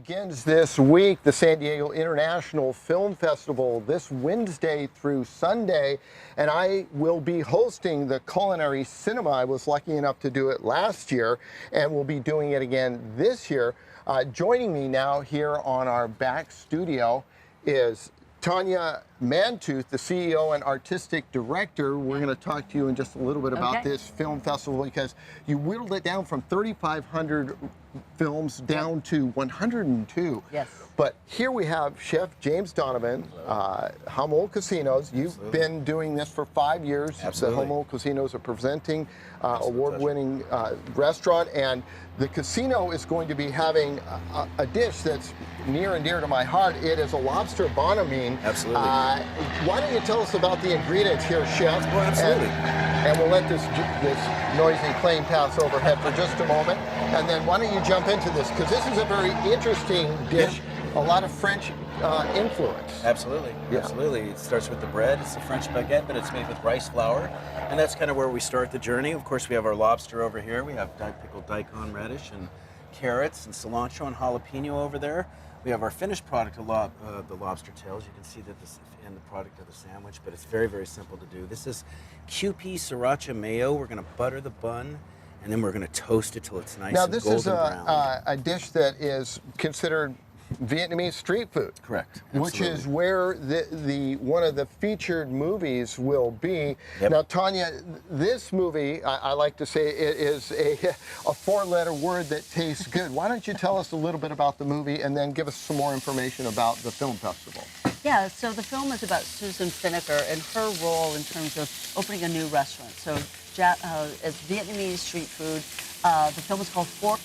begins this week, the San Diego International Film Festival, this Wednesday through Sunday, and I will be hosting the Culinary Cinema. I was lucky enough to do it last year, and we'll be doing it again this year. Joining me now here on our back studio is Tanya Mantooth, the CEO and Artistic Director. We're going to talk to you in just a little bit about this film festival, because you whittled it down from 3,500 films down to 102. Yes. But here we have Chef James Donovan, Hummel Casinos. You've been doing this for 5 years. Absolutely. The Hummel Casinos are presenting award-winning restaurant, and the casino is going to be having a dish that's near and dear to my heart. It is a lobster banh. Absolutely. Why don't you tell us about the ingredients here, Chef? Well, absolutely. And we'll let this noisy plane pass overhead for just a moment. And then why don't you jump into this? Because this is a very interesting dish, a lot of French influence. Absolutely. Yeah. Absolutely. It starts with the bread. It's a French baguette, but it's made with rice flour. And that's kind of where we start the journey. Of course, we have our lobster over here. We have pickled daikon radish and carrots and cilantro and jalapeno over there. We have our finished product, the lobster tails. You can see that this is the end product of the sandwich, but it's very, very simple to do. This is QP sriracha mayo. We're going to butter the bun, and then we're going to toast it till it's nice and golden brown. Now, this is a dish that is considered Vietnamese street food. Correct. Which is where one of the featured movies will be. Yep. Now, Tanya, this movie, I like to say, it is a four-letter word that tastes good. Why don't you tell us a little bit about the movie and then give us some more information about the film festival? Yeah, so the film is about Susan Finneker and her role in terms of opening a new restaurant. So it's Vietnamese street food. The film is called Fork.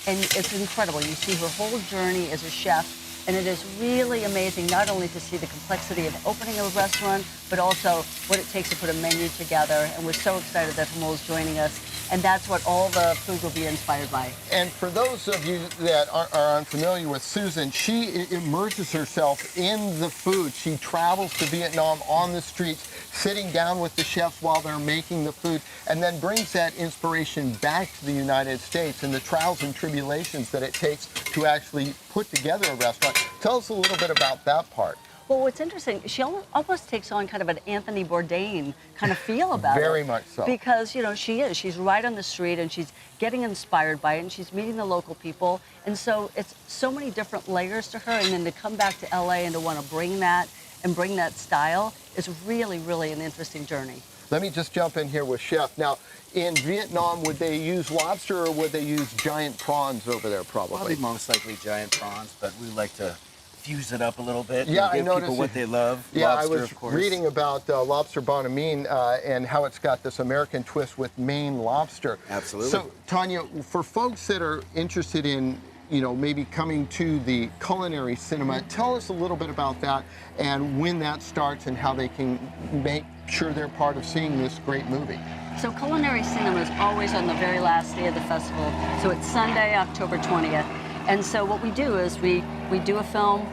And it's incredible. You see her whole journey as a chef, and it is really amazing not only to see the complexity of opening a restaurant, but also what it takes to put a menu together. And we're so excited that Hummel is joining us, and that's what all the food will be inspired by. And for those of you that are unfamiliar with Susan, she immerses herself in the food. She travels to Vietnam on the streets, sitting down with the chefs while they're making the food, and then brings that inspiration back to the United States and the trials and tribulations that it takes to actually put together a restaurant. Tell us a little bit about that part. Well, what's interesting, she almost takes on kind of an Anthony Bourdain kind of feel about it. Very much so. Because, you know, she's right on the street and she's getting inspired by it and she's meeting the local people. And so it's so many different layers to her, and then to come back to LA and to want to bring that and bring that style is really, really an interesting journey. Let me just jump in here with Chef. Now, in Vietnam, would they use lobster or would they use giant prawns over there, probably? Probably most likely giant prawns, but we like to fuse it up a little bit. Yeah, and give I noticed people what they love. Yeah, lobster, I was of course. reading about lobster banh mi and how it's got this American twist with Maine lobster. Absolutely. So, Tanya, for folks that are interested in, you know, maybe coming to the Culinary Cinema, tell us a little bit about that and when that starts and how they can make sure they're part of seeing this great movie. So Culinary Cinema is always on the very last day of the festival. So it's Sunday, October 20th. And so what we do is we do a film,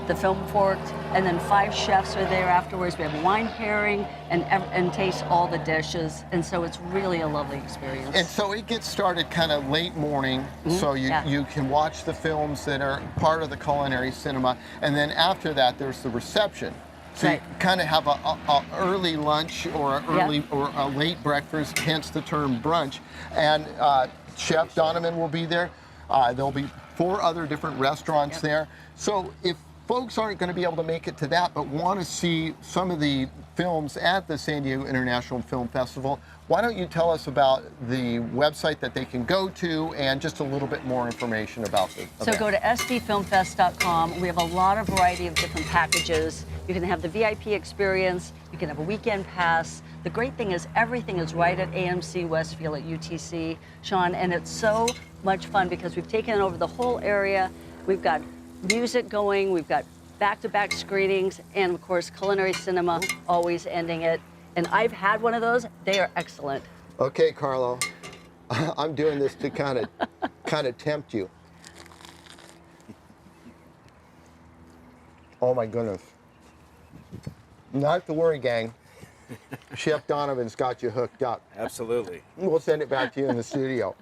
the film forked, and then 5 chefs are there afterwards. We have wine pairing and taste all the dishes. And so it's really a lovely experience. And so it gets started kind of late morning, so you can watch the films that are part of the Culinary Cinema. And then after that, there's the reception. So you kind of have a early lunch or a late breakfast, hence the term brunch. And Chef Donovan will be there. There'll be 4 other different restaurants there. So if folks aren't going to be able to make it to that, but want to see some of the films at the San Diego International Film Festival, why don't you tell us about the website that they can go to and just a little bit more information about the event. So go to sdfilmfest.com. We have a lot of variety of different packages. You can have the VIP experience. You can have a weekend pass. The great thing is everything is right at AMC Westfield at UTC, Shawn, and it's so much fun because we've taken over the whole area. We've got music going. We've got back-to-back screenings, and of course, Culinary Cinema always ending it. And I've had one of those. They are excellent. Okay, Carlo, I'm doing this to kind of tempt you. Oh my goodness. Not to worry, gang. Chef Donovan's got you hooked up. Absolutely. We'll send it back to you in the studio.